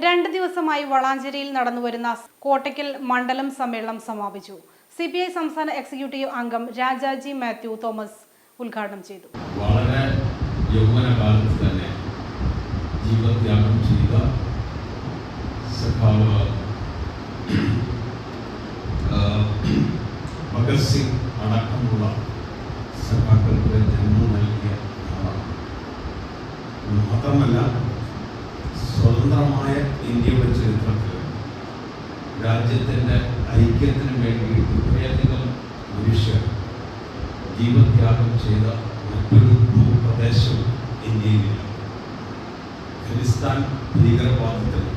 2 ദിവസമായി വളാഞ്ചേരിയിൽ നടന്നുവരുന്ന കോട്ടയ്ക്കൽ മണ്ഡലം സമ്മേളനം സമാപിച്ചു. CPI സംസ്ഥാന എക്സിക്യൂട്ടീവ് അംഗം രാജാജി മാത്യു തോമസ് ഉദ്ഘാടനം ചെയ്തു. വളരെ യൗവനകാലത്ത് തന്നെ ജീവത്യാഗം ചെയ്ത സഖാവ് ഭഗത് സിംഗ് അടക്കമുള്ള സഖാക്കൾക്ക് ജന്മം നൽകിയ ആളാണ്. മാത്രമല്ല സ്വതന്ത്രമായ ഇന്ത്യയുടെ ചരിത്രത്തിൽ രാജ്യത്തിൻ്റെ ഐക്യത്തിന് വേണ്ടി ഇത്രയധികം മനുഷ്യർ ജീവത്യാഗം ചെയ്ത മറ്റൊരു ഭൂപ്രദേശം ഇന്ത്യയിലില്ല.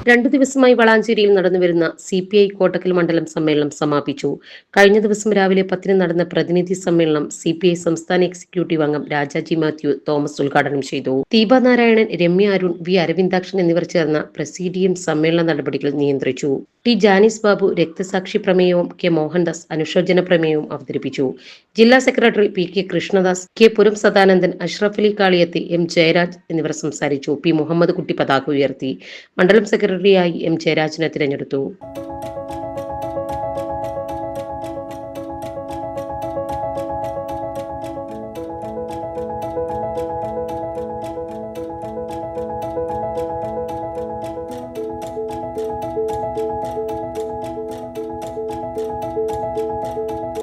2 ദിവസമായി വളാഞ്ചേരിയിൽ നടന്നുവരുന്ന CPI കോട്ടക്കൽ മണ്ഡലം സമ്മേളനം സമാപിച്ചു. കഴിഞ്ഞ ദിവസം രാവിലെ 10 നടന്ന പ്രതിനിധി സമ്മേളനം CPI സംസ്ഥാന എക്സിക്യൂട്ടീവ് അംഗം രാജാജി മാത്യു തോമസ് ഉദ്ഘാടനം ചെയ്തു. ദീപ നാരായണൻ, രമ്യ അരുൺ, വി അരവിന്ദാക്ഷൻ എന്നിവർ ചേർന്ന പ്രസീഡിയം സമ്മേളന നടപടികൾ നിയന്ത്രിച്ചു. ടി ജാനിസ് ബാബു രക്തസാക്ഷി പ്രമേയവും K മോഹൻദാസ് അനുശോചന പ്രമേയവും അവതരിപ്പിച്ചു. ജില്ലാ സെക്രട്ടറി PK കൃഷ്ണദാസ്, K പുരം സദാനന്ദൻ, അഷ്റഫ് അലി കാളിയത്ത്, M ജയരാജ് എന്നിവർ സംസാരിച്ചു. P മുഹമ്മദ് കുട്ടി പതാക ഉയർത്തി. മണ്ഡലം സെക്രട്ടറിയായി M ജയരാജിനെ തിരഞ്ഞെടുത്തു.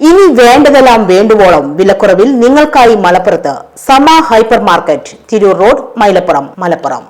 ഇനി വേണ്ടതെല്ലാം വേണ്ടുവോളം വിലക്കുറവിൽ നിങ്ങൾക്കായി മലപ്പുറത്ത് സമ hyper market, Tirur road, Mylapuram, Malappuram.